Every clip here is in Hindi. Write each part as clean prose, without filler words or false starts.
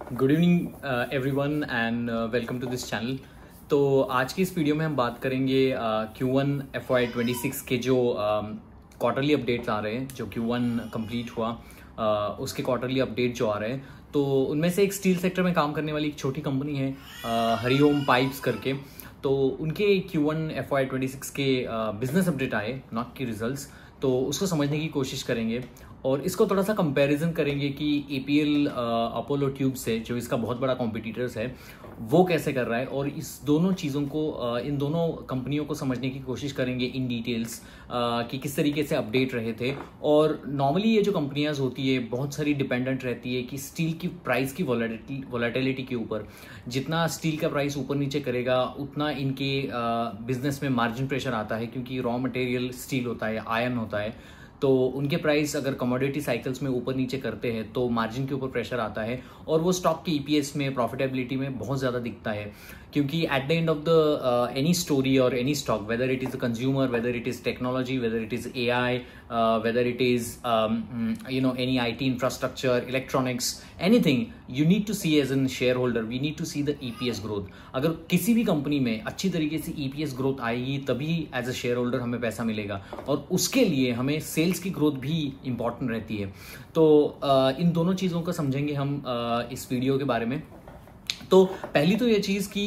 Good evening everyone and welcome to this channel. तो आज की इस वीडियो में हम बात करेंगे Q1 FY26 के जो क्वार्टरली अपडेट्स आ रहे हैं, जो Q1 कंप्लीट हुआ उसके क्वार्टरली अपडेट जो आ रहे हैं। तो उनमें से एक स्टील सेक्टर में काम करने वाली एक छोटी कंपनी है हरिओम पाइप्स करके। तो उनके Q1 FY26 के बिजनेस अपडेट आए, नॉट की रिजल्ट्स। तो उसको समझने की कोशिश करेंगे और इसको थोड़ा सा कंपैरिजन करेंगे कि APL अपोलो ट्यूब से, जो इसका बहुत बड़ा कॉम्पिटिटर्स है, वो कैसे कर रहा है। और इस दोनों चीज़ों को, इन दोनों कंपनियों को समझने की कोशिश करेंगे इन डिटेल्स कि किस तरीके से अपडेट रहे थे। और नॉर्मली ये जो कंपनियां होती है बहुत सारी डिपेंडेंट रहती है कि स्टील की प्राइस की वॉलेटिलिटी के ऊपर। जितना स्टील का प्राइस ऊपर नीचे करेगा उतना इनके बिजनेस में मार्जिन प्रेशर आता है, क्योंकि रॉ मटेरियल स्टील होता है, आयरन होता है। तो उनके प्राइस अगर कमोडिटी साइकिल्स में ऊपर नीचे करते हैं तो मार्जिन के ऊपर प्रेशर आता है और वो स्टॉक के EPS में, प्रॉफिटेबिलिटी में बहुत ज़्यादा दिखता है। क्योंकि at the end of the any story और any stock, whether it is consumer, whether it is technology, whether it is AI, whether it is any IT infrastructure, electronics, anything, you need to see as an shareholder, we need to see the EPS growth. अगर किसी भी कंपनी में अच्छी तरीके से EPS ग्रोथ आएगी तभी एज अ शेयर होल्डर हमें पैसा मिलेगा, और उसके लिए हमें सेल्स की ग्रोथ भी इंपॉर्टेंट रहती है। तो इन दोनों चीज़ों को समझेंगे हम इस वीडियो के बारे में। तो पहली तो ये चीज़ कि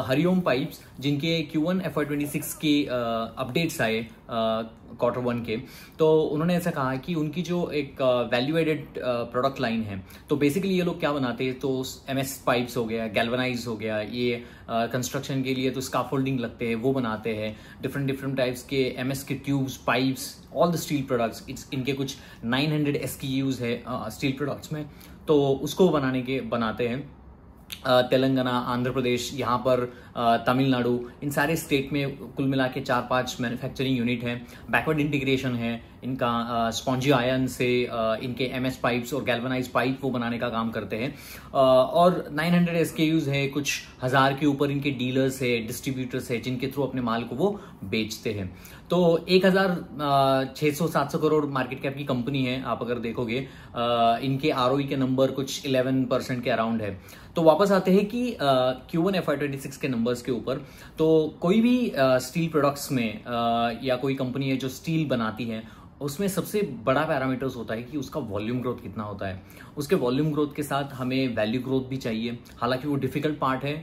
हरिओम पाइप्स, जिनके Q1 FY26 के अपडेट्स आए Q1 के, तो उन्होंने ऐसा कहा कि उनकी जो एक वैल्यू एडेड प्रोडक्ट लाइन है, तो बेसिकली ये लोग क्या बनाते हैं, तो MS पाइप्स हो गया, गैल्वनाइज हो गया, ये कंस्ट्रक्शन के लिए तो स्काफोल्डिंग लगते हैं वो बनाते हैं, डिफरेंट टाइप्स के MS के tubes, pipes, all the steel products. इनके कुछ 900 SKUs है स्टील प्रोडक्ट्स में, तो उसको बनाते हैं। तेलंगाना, आंध्र प्रदेश, यहाँ पर तमिलनाडु, इन सारे स्टेट में कुल मिला के 4-5 मैन्युफैक्चरिंग यूनिट हैं। बैकवर्ड इंटीग्रेशन है इनका, स्पॉन्जी आयरन से इनके MS पाइप्स और गैल्वनाइज पाइप वो बनाने का काम करते हैं। और 900 SKUs है, कुछ हज़ार के ऊपर इनके डीलर्स है, डिस्ट्रीब्यूटर्स है, जिनके थ्रू अपने माल को वो बेचते हैं। तो 1600-700 करोड़ मार्केट कैप की कंपनी है। आप अगर देखोगे इनके ROE के नंबर कुछ 11% के अराउंड है। तो वापस आते हैं कि Q1 FY26 के नंबर्स के ऊपर। तो कोई भी स्टील प्रोडक्ट्स में या कोई कंपनी है जो स्टील बनाती है, उसमें सबसे बड़ा पैरामीटर्स होता है कि उसका वॉल्यूम ग्रोथ कितना होता है। उसके वॉल्यूम ग्रोथ के साथ हमें वैल्यू ग्रोथ भी चाहिए। हालांकि वो डिफिकल्ट पार्ट है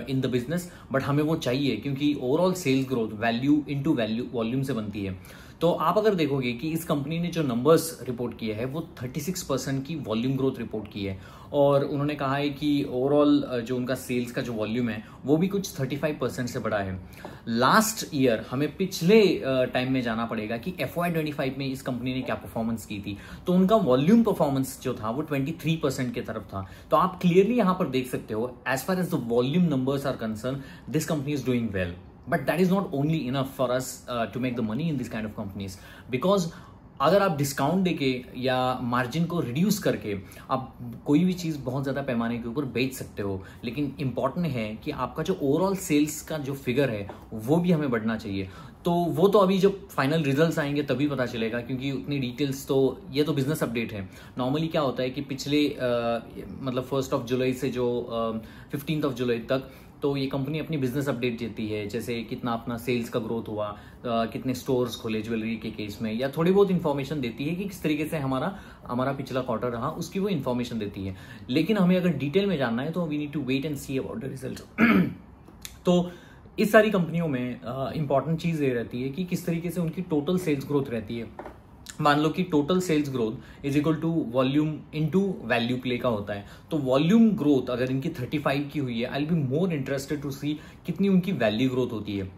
इन द बिजनेस, बट हमें वो चाहिए, क्योंकि overall sales growth value into value volume से बनती है। तो आप अगर देखोगे कि इस कंपनी ने जो नंबर्स रिपोर्ट किए हैं वो 36% की वॉल्यूम ग्रोथ रिपोर्ट की है। और उन्होंने कहा है कि ओवरऑल जो उनका सेल्स का जो वॉल्यूम है वो भी कुछ 35% से बढ़ा है। लास्ट ईयर हमें पिछले टाइम में जाना पड़ेगा कि FY25 में इस कंपनी ने क्या परफॉर्मेंस की थी। तो उनका वॉल्यूम परफॉर्मेंस जो था वो 23% की तरफ था। तो आप क्लियरली यहां पर देख सकते हो, as far as the volume numbers are concern, this company is doing well. But that is not only enough for us to make the money in this kind of companies, because अगर आप डिस्काउंट देके या मार्जिन को रिड्यूस करके आप कोई भी चीज़ बहुत ज़्यादा पैमाने के ऊपर बेच सकते हो, लेकिन इंपॉर्टेंट है कि आपका जो ओवरऑल सेल्स का जो फिगर है वो भी हमें बढ़ना चाहिए। तो वो तो अभी जब फाइनल रिजल्ट्स आएंगे तभी पता चलेगा, क्योंकि उतनी डिटेल्स तो, ये तो बिजनेस अपडेट है। नॉर्मली क्या होता है कि पिछले मतलब 1 जुलाई से जो 15 जुलाई तक, तो ये कंपनी अपनी बिजनेस अपडेट देती है, जैसे कितना अपना सेल्स का ग्रोथ हुआ, कितने स्टोर्स खोले ज्वेलरी के केस में, या थोड़ी बहुत इन्फॉर्मेशन देती है कि किस तरीके से हमारा पिछला क्वार्टर रहा, उसकी वो इन्फॉर्मेशन देती है। लेकिन हमें अगर डिटेल में जानना है तो we need to wait and see about the result. तो इस सारी कंपनियों में इंपॉर्टेंट चीज़ ये रहती है कि किस तरीके से उनकी टोटल सेल्स ग्रोथ रहती है। मान लो कि total sales growth is equal to volume into value play का होता है। तो वॉल्यूम ग्रोथ अगर इनकी 35 की हुई है, I will be more interested to see कितनी उनकी वैल्यू ग्रोथ होती है।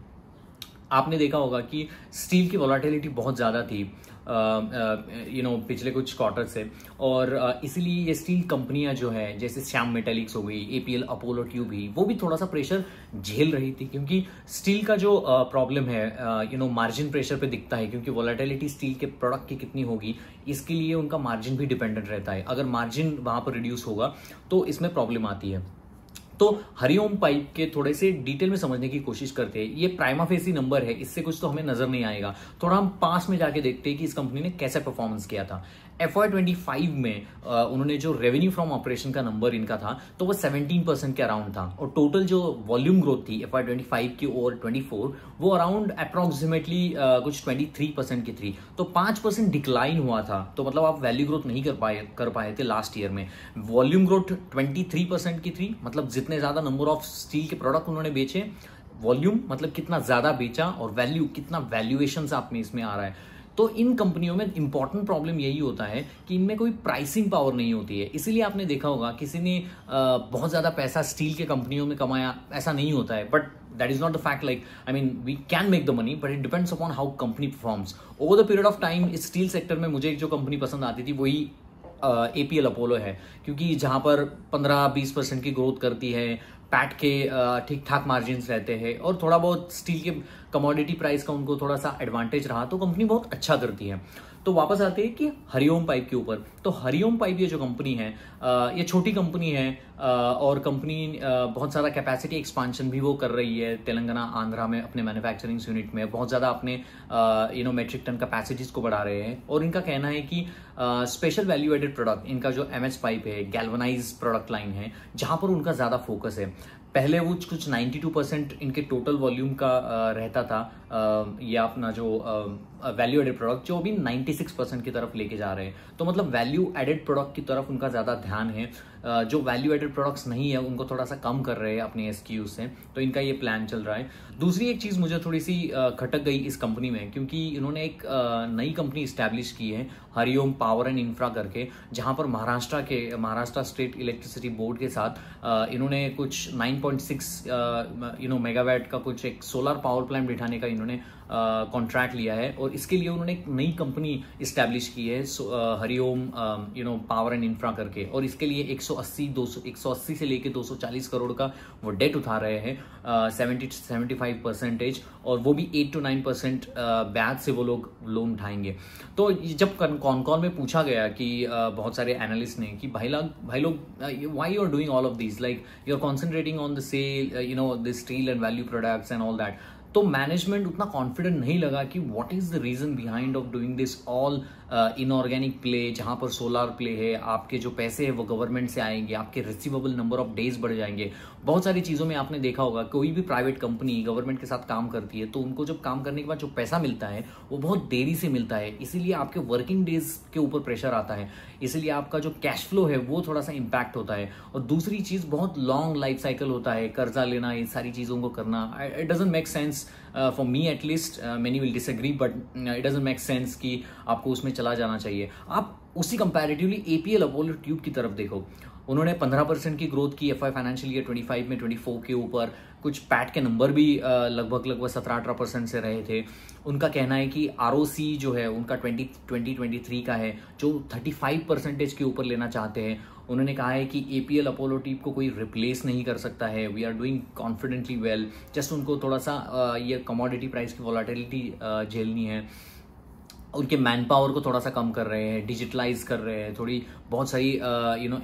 आपने देखा होगा कि स्टील की वॉलेटिलिटी बहुत ज़्यादा थी पिछले कुछ क्वार्टर से, और इसीलिए ये स्टील कंपनियां जो है, जैसे श्याम मेटालिक्स हो गई, APL अपोलो ट्यूब ही, वो भी थोड़ा सा प्रेशर झेल रही थी, क्योंकि स्टील का जो प्रॉब्लम है मार्जिन प्रेशर पे दिखता है, क्योंकि वॉलेटिलिटी स्टील के प्रोडक्ट की कितनी होगी इसके लिए उनका मार्जिन भी डिपेंडेंट रहता है। अगर मार्जिन वहां पर रिड्यूस होगा तो इसमें प्रॉब्लम आती है। तो हरिओम पाइप के थोड़े से डिटेल में समझने की कोशिश करते हैं। ये प्राइमा फेसी नंबर है, इससे कुछ तो हमें नजर नहीं आएगा। थोड़ा हम पास में जाके देखते हैं कि इस कंपनी ने कैसे परफॉर्मेंस किया था। FY25 में उन्होंने जो रेवेन्यू फ्रॉम ऑपरेशन का नंबर इनका था तो वो 17% के अराउंड था, और टोटल जो वॉल्यूम ग्रोथ थी FY25 की ओवर 24 वो अराउंड अप्रोक्सीमेटली कुछ 23% की थी। तो 5% डिक्लाइन हुआ था, तो मतलब आप वैल्यू ग्रोथ नहीं कर पाए थे लास्ट ईयर में। वॉल्यूम ग्रोथ 23% की थी, मतलब जितने ज्यादा नंबर ऑफ स्टील के प्रोडक्ट उन्होंने बेचे, वॉल्यूम मतलब कितना ज्यादा बेचा, और वैल्यू कितना वैल्यूएशन आप में इसमें आ रहा है। तो इन कंपनियों में इंपॉर्टेंट प्रॉब्लम यही होता है कि इनमें कोई प्राइसिंग पावर नहीं होती है। इसीलिए आपने देखा होगा किसी ने बहुत ज्यादा पैसा स्टील के कंपनियों में कमाया, ऐसा नहीं होता है। But that is not the fact, like I mean we can make the money but it depends upon how company performs over the period of time। इस स्टील सेक्टर में मुझे एक जो कंपनी पसंद आती थी वही APL अपोलो है, क्योंकि जहां पर 15-20% की ग्रोथ करती है, पैट के ठीक ठाक मार्जिन रहते हैं, और थोड़ा बहुत स्टील के कमोडिटी प्राइस का उनको थोड़ा सा एडवांटेज रहा, तो कंपनी बहुत अच्छा करती है। तो वापस आते हैं कि हरिओम पाइप के ऊपर। तो हरिओम पाइप ये जो कंपनी है ये छोटी कंपनी है, और कंपनी बहुत सारा कैपेसिटी एक्सपांशन भी वो कर रही है तेलंगाना आंध्रा में अपने मैन्युफैक्चरिंग यूनिट में, बहुत ज़्यादा अपने मेट्रिक टन कैपेसिटीज को बढ़ा रहे हैं। और इनका कहना है कि स्पेशल वैल्यू एडेड प्रोडक्ट, इनका जो MS पाइप है, गैल्वनाइज प्रोडक्ट लाइन है, जहां पर उनका ज़्यादा फोकस है। पहले वो कुछ 92% इनके टोटल वॉल्यूम का रहता था, या अपना जो वैल्यू एडेड प्रोडक्ट, जो अभी 96% की तरफ लेके जा रहे हैं। तो मतलब वैल्यू एडेड प्रोडक्ट की तरफ उनका ज़्यादा ध्यान है, जो वैल्यू एडेड प्रोडक्ट्स नहीं है उनको थोड़ा सा कम कर रहे हैं अपने SKU से, तो इनका ये प्लान चल रहा है। दूसरी एक चीज़ मुझे थोड़ी सी खटक गई इस कंपनी में, क्योंकि इन्होंने एक नई कंपनी इस्टेब्लिश की है हरिओम पावर एंड इंफ्रा करके, जहां पर महाराष्ट्र स्टेट इलेक्ट्रिसिटी बोर्ड के साथ इन्होंने कुछ 9.6 मेगावाट का कुछ एक सोलर पावर प्लांट बिठाने का इन्होंने कॉन्ट्रैक्ट लिया है। और इसके लिए उन्होंने एक नई कंपनी इस्टेब्लिश की है हरिओम पावर एंड इंफ्रा करके, और इसके लिए 180 से लेके 240 करोड़ का वो डेट उठा रहे हैं, 70-75%, और वो भी 8-9% ब्याज से वो लोग लोन उठाएंगे। तो जब कॉन कॉल में पूछा गया कि बहुत सारे एनालिस्ट ने कि भाई लोग why you are doing all of these, like you are concentrating on the sale the steel and value products and all that, तो मैनेजमेंट उतना कॉन्फिडेंट नहीं लगा कि what is the reason behind of doing this all inorganic play, जहां पर सोलर प्ले है, आपके जो पैसे है वो गवर्नमेंट से आएंगे, आपके रिसीवेबल नंबर ऑफ डेज बढ़ जाएंगे। बहुत सारी चीजों में आपने देखा होगा कोई भी प्राइवेट कंपनी गवर्नमेंट के साथ काम करती है तो उनको जब काम करने के बाद जो पैसा मिलता है वो बहुत देरी से मिलता है, इसीलिए आपके वर्किंग डेज के ऊपर प्रेशर आता है, इसीलिए आपका जो कैश फ्लो है वो थोड़ा सा इंपैक्ट होता है। और दूसरी चीज बहुत लॉन्ग लाइफ साइकिल होता है, कर्जा लेना, ये सारी चीजों को करना, it doesn't make sense for me at least, many will disagree, but it doesn't make sense कि आपको उसमें चला जाना चाहिए। आप उसी कंपैरेटिवली APL अपोलो ट्यूब की तरफ देखो, उन्होंने 15% की ग्रोथ की FY फाइनेंशियल ईयर 25 में 24 के ऊपर, कुछ पैट के नंबर भी लगभग 17-18% से रहे थे। उनका कहना है कि ROC जो है उनका 2023 का है, जो 35% के ऊपर लेना चाहते हैं। उन्होंने कहा है कि APL अपोलो ट्यूब को कोई रिप्लेस नहीं कर सकता है, we are doing confidently well, just उनको थोड़ा सा ये कमोडिटी प्राइस की वॉलेटिलिटी झेलनी है, उनके मैन पावर को थोड़ा सा कम कर रहे हैं, डिजिटलाइज कर रहे हैं, थोड़ी बहुत सारी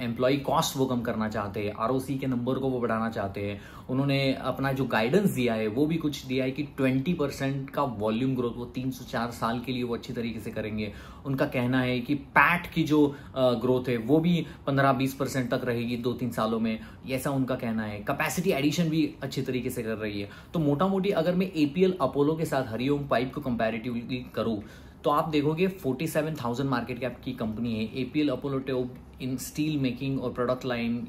एम्प्लॉय कॉस्ट वो कम करना चाहते हैं, ROC के नंबर को वो बढ़ाना चाहते हैं। उन्होंने अपना जो गाइडेंस दिया है वो भी कुछ दिया है कि 20% का वॉल्यूम ग्रोथ वो 304 साल के लिए वो अच्छी तरीके से करेंगे। उनका कहना है कि पैट की जो ग्रोथ है वो भी 15-20% तक रहेगी 2-3 सालों में, ऐसा उनका कहना है। कैपेसिटी एडिशन भी अच्छी तरीके से कर रही है। तो मोटा मोटी अगर मैं APL अपोलो के साथ हरिओम पाइप को कंपैरेटिवली करूं तो आप देखोगे 47,000 मार्केट कैप की कंपनी है APL Apollo tube in steel making और product line,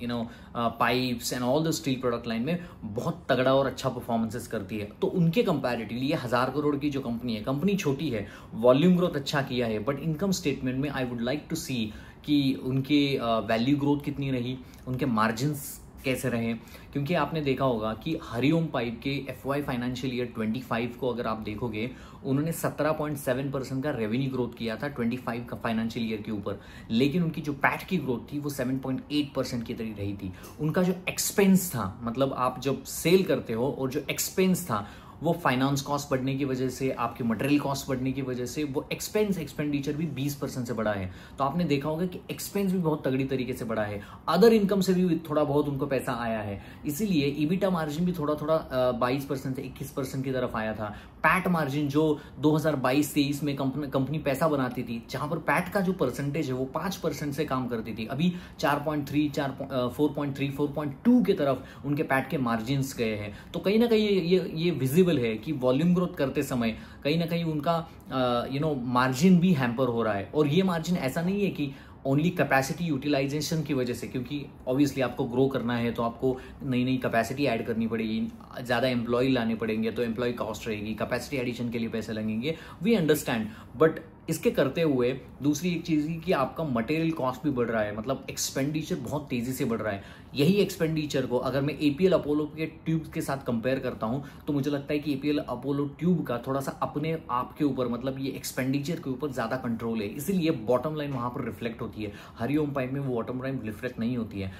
pipes and all the steel product line में बहुत तगड़ा और अच्छा परफॉर्मेंसेस करती है। तो उनके कंपैरेटिवली ये 1000 करोड़ की जो कंपनी है, कंपनी छोटी है, वॉल्यूम ग्रोथ अच्छा किया है, बट इनकम स्टेटमेंट में आई वुड लाइक टू सी कि उनके वैल्यू ग्रोथ कितनी रही, उनके मार्जिन्स कैसे रहे। क्योंकि आपने देखा होगा कि हरिओम पाइप के FY फाइनेंशियल ईयर 25 को अगर आप देखोगे, उन्होंने 17.7% का रेवेन्यू ग्रोथ किया था 25 का फाइनेंशियल ईयर के ऊपर, लेकिन उनकी जो पैट की ग्रोथ थी वो 7.8% की तरह रही थी। उनका जो एक्सपेंस था, मतलब आप जब सेल करते हो और जो एक्सपेंस था वो फाइनेंस कॉस्ट बढ़ने की वजह से, आपके मटेरियल कॉस्ट बढ़ने की वजह से वो एक्सपेंडिचर भी 20% से बढ़ा है। तो आपने देखा होगा कि एक्सपेंस भी बहुत तगड़ी तरीके से बढ़ा है, अदर इनकम से भी थोड़ा बहुत उनको पैसा आया है, इसीलिए ईबिटा मार्जिन भी थोड़ा थोड़ा 22% से 21% की तरफ आया था। पैट मार्जिन जो 2022-23 में कंपनी पैसा बनाती थी, जहां पर पैट का जो परसेंटेज है वो 5% से काम करती थी, अभी 4.3, 4.3, 4.2 की तरफ उनके पैट के मार्जिन्स गए हैं। तो कहीं ना कहीं ये विजिबल है कि वॉल्यूम ग्रोथ करते समय कहीं ना कहीं उनका मार्जिन भी हैम्पर हो रहा है। और ये मार्जिन ऐसा नहीं है कि ओनली कैपेसिटी यूटिलाइजेशन की वजह से, क्योंकि ऑब्वियसली आपको ग्रो करना है तो आपको नई नई कैपेसिटी ऐड करनी पड़ेगी, ज़्यादा एम्प्लॉय लाने पड़ेंगे तो एम्प्लॉय कॉस्ट रहेगी, कैपेसिटी एडिशन के लिए पैसे लगेंगे, वी अंडरस्टैंड। बट इसके करते हुए दूसरी एक चीज़ ही कि आपका मटेरियल कॉस्ट भी बढ़ रहा है, मतलब एक्सपेंडिचर बहुत तेज़ी से बढ़ रहा है। यही एक्सपेंडिचर को अगर मैं एपीएल अपोलो के ट्यूब के साथ कंपेयर करता हूं तो मुझे लगता है कि एपीएल अपोलो ट्यूब का थोड़ा सा अपने आप के ऊपर, मतलब ये एक्सपेंडिचर के ऊपर ज़्यादा कंट्रोल है, इसीलिए बॉटम लाइन वहां पर रिफ्लेक्ट होती है। हरिओम पाइप में वो बॉटम लाइन रिफ्लेक्ट नहीं होती है।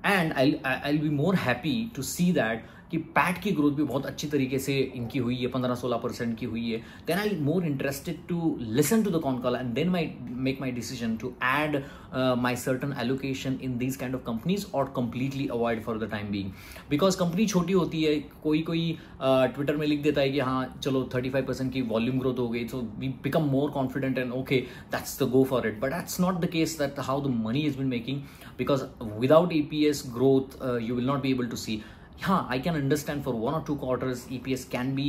And I be more happy to see that कि पैट की ग्रोथ भी बहुत अच्छी तरीके से इनकी हुई है, 15-16% की हुई है। Then I more interested to listen to the con call and then make my decision to add my certain allocation in these kind of companies और completely avoid for the time being. Because company छोटी होती है, कोई ट्विटर में लिख देता है कि हाँ चलो 35% की वॉल्यूम ग्रोथ हो गई, so we become more confident and okay that's the go for it, but that's not the case that how the money is been making, because without EPS growth you will not be able to see. Yeah, I can understand for 1 or 2 quarters EPS can be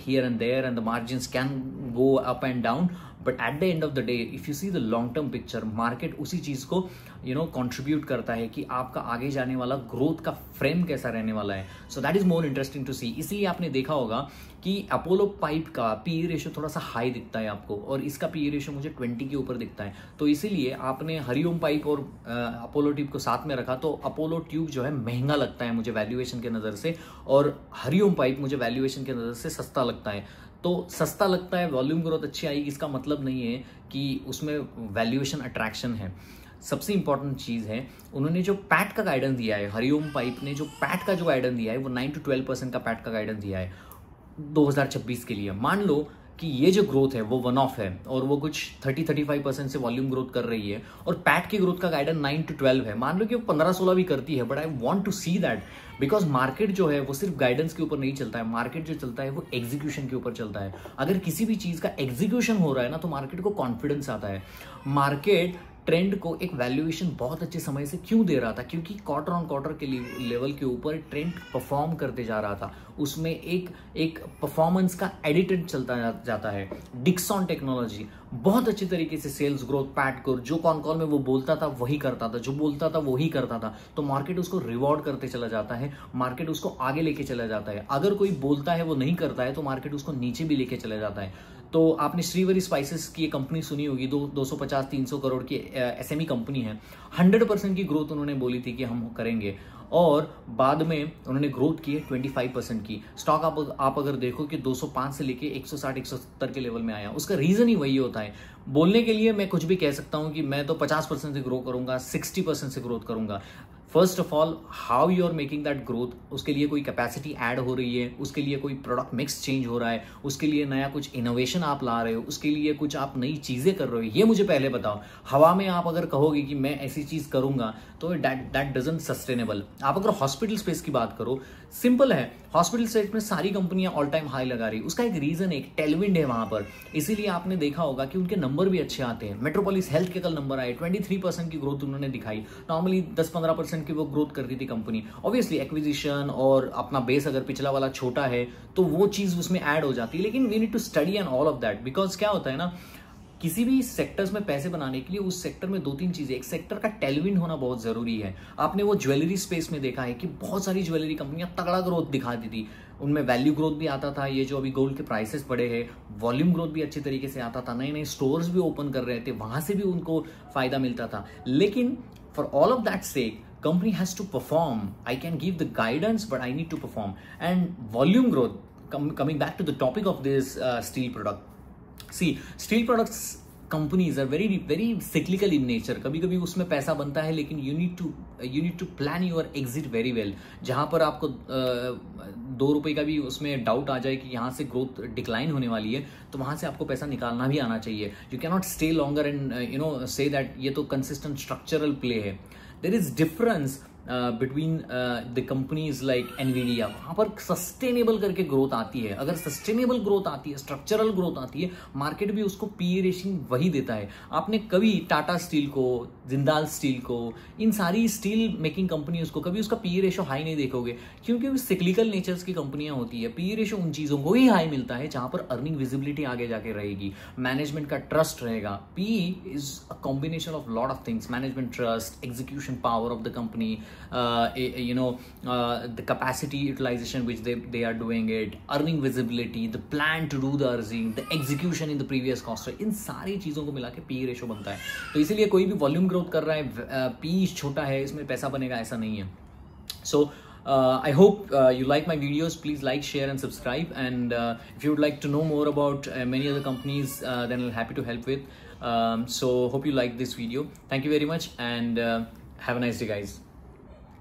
here and there and the margins can go up and down, but at the end of the day if you see the long term picture, market उसी चीज को कंट्रीब्यूट करता है कि आपका आगे जाने वाला ग्रोथ का फ्रेम कैसा रहने वाला है। So that is more interesting to see. इसलिए आपने देखा होगा कि अपोलो पाइप का PE रेशियो थोड़ा सा हाई दिखता है आपको, और इसका PE रेशियो मुझे 20 के ऊपर दिखता है। तो इसीलिए आपने हरिओम पाइप और अपोलो ट्यूब को साथ में रखा, तो अपोलो ट्यूब जो है महंगा लगता है मुझे वैल्यूएशन के नज़र से, और हरिओम पाइप मुझे वैल्यूएशन के नज़र से सस्ता लगता है। तो सस्ता लगता है, वॉल्यूम ग्रोथ अच्छी आएगी, इसका मतलब नहीं है कि उसमें वैल्यूएशन अट्रैक्शन है। सबसे इंपॉर्टेंट चीज़ है, उन्होंने जो पैट का गाइडेंस दिया है, हरिओम पाइप ने जो पैट का जो गाइडेंस दिया है वो 9 to 12% का पैट का गाइडेंस दिया है 2026 के लिए। मान लो कि ये जो ग्रोथ है वो वन ऑफ है और वो कुछ 30-35% से वॉल्यूम ग्रोथ कर रही है, और पैट की ग्रोथ का गाइडेंस 9 to 12 है, मान लो कि वो 15-16 भी करती है, but I want to see that, because market जो है वो सिर्फ गाइडेंस के ऊपर नहीं चलता है, मार्केट जो चलता है वो एग्जीक्यूशन के ऊपर चलता है। अगर किसी भी चीज़ का एग्जीक्यूशन हो रहा है ना तो मार्केट को कॉन्फिडेंस आता है। मार्केट ट्रेंड को एक वैल्यूएशन बहुत अच्छे समय से क्यों दे रहा था, क्योंकि क्वार्टर ऑन क्वार्टर के लेवल के ऊपर ट्रेंड परफॉर्म करते जा रहा था, उसमें एक परफॉर्मेंस का एडिटेड चलता जाता है। डिक्सॉन टेक्नोलॉजी बहुत अच्छी तरीके से सेल्स ग्रोथ, पैट ग्रोथ, जो कॉन कॉल में वो बोलता था वही करता था, जो बोलता था वही करता था, तो मार्केट उसको रिवॉर्ड करते चला जाता है, मार्केट उसको आगे लेके चला जाता है। अगर कोई बोलता है वो नहीं करता है तो मार्केट उसको नीचे भी लेके चला जाता है। तो आपने श्रीवरी स्पाइसेस की एक कंपनी सुनी होगी, 250-300 करोड़ की SME कंपनी है, 100% की ग्रोथ उन्होंने बोली थी कि हम करेंगे, और बाद में उन्होंने ग्रोथ की है 25% की। स्टॉक आप अगर देखो कि 205 से लेके 160-170 के लेवल में आया, उसका रीजन ही वही होता है। बोलने के लिए मैं कुछ भी कह सकता हूं कि मैं तो 50% से ग्रो करूंगा, 60% से ग्रोथ करूंगा। First of all how you are making that growth, उसके लिए कोई कैपेसिटी ऐड हो रही है, उसके लिए कोई प्रोडक्ट मिक्स चेंज हो रहा है, उसके लिए नया कुछ इनोवेशन आप ला रहे हो, उसके लिए कुछ आप नई चीजें कर रहे हो, ये मुझे पहले बताओ। हवा में आप अगर कहोगे कि मैं ऐसी चीज करूंगा तो दैट डजंट सस्टेनेबल। आप अगर हॉस्पिटल स्पेस की बात करो, सिंपल है, हॉस्पिटल स्पेस में सारी कंपनियां ऑल टाइम हाई लगा रही, उसका एक रीजन है, एक टेलविंड है वहां पर, इसीलिए आपने देखा होगा कि उनके नंबर भी अच्छे आते हैं। मेट्रोपोलिस हेल्थ के कल नंबर आए, 23% की ग्रोथ उन्होंने दिखाई, नॉर्मली 10-15% की वो ग्रोथ करती थी कंपनी। ऑब्वियसली एक्विजिशन और अपना बेस अगर पिछला वाला छोटा है तो वो चीज उसमें ऐड हो जाती है, लेकिन we need to study and all of that, because क्या होता है ना, किसी भी सेक्टर्स में पैसे बनाने के लिए उस सेक्टर में 2-3 चीजें, एक सेक्टर का टेलविंड होना बहुत जरूरी है। आपने वो ज्वेलरी स्पेस में देखा है कि बहुत सारी ज्वेलरी कंपनियां तगड़ा ग्रोथ दिखाती थी, उनमें वैल्यू ग्रोथ भी आता था, ये जो अभी गोल्ड के प्राइसेस बढ़े हैं, वॉल्यूम ग्रोथ भी अच्छी तरीके से आता था, नए नए स्टोर्स भी ओपन कर रहे थे, वहां से भी उनको फायदा मिलता था। लेकिन for all of that sake company has to perform. I can give the guidance, but I need to perform. And volume growth, coming back to the topic of this steel product. See, steel products companies are very very cyclical in nature. कभी कभी उसमें पैसा बनता है, लेकिन you need to plan your exit very well. जहां पर आपको 2 रुपए का भी उसमें डाउट आ जाए कि यहाँ से ग्रोथ डिक्लाइन होने वाली है, तो वहां से आपको पैसा निकालना भी आना चाहिए. You can not stay longer and say that ये तो कंसिस्टेंट स्ट्रक्चरल प्ले है. There is difference between the companies like Nvidia. वहां पर सस्टेनेबल करके ग्रोथ आती है. अगर सस्टेनेबल ग्रोथ आती है, स्ट्रक्चरल ग्रोथ आती है, मार्केट भी उसको पीई रेशिंग वही देता है. आपने कभी टाटा स्टील को, जिंदाल स्टील को, इन सारी स्टील मेकिंग कंपनीज को कभी उसका पीई रेशो हाई नहीं देखोगे, क्योंकि वो सिक्लिकल नेचर्स की कंपनियां होती है. पीई रेशो उन चीजों को ही हाई मिलता है जहां पर अर्निंग विजिबिलिटी आगे जाके रहेगी, मैनेजमेंट का ट्रस्ट रहेगा. PE is a combination of lot of things. Management trust, execution power of the company, the capacity utilization which they are doing it, earning visibility, the plan to do the earning, the execution in the previous cost. इन सारी चीजों को मिला के पी रेशो बनता है. तो इसीलिए कोई भी वॉल्यूम ग्रोथ कर रहा है, पी छोटा है, इसमें पैसा बनेगा, ऐसा नहीं है. So I hope you like my videos. Please like, share and subscribe, and if you would like to know more about many other companies, then I'll happy to help with. So hope you like this video. Thank you very much, and have a nice day, guys.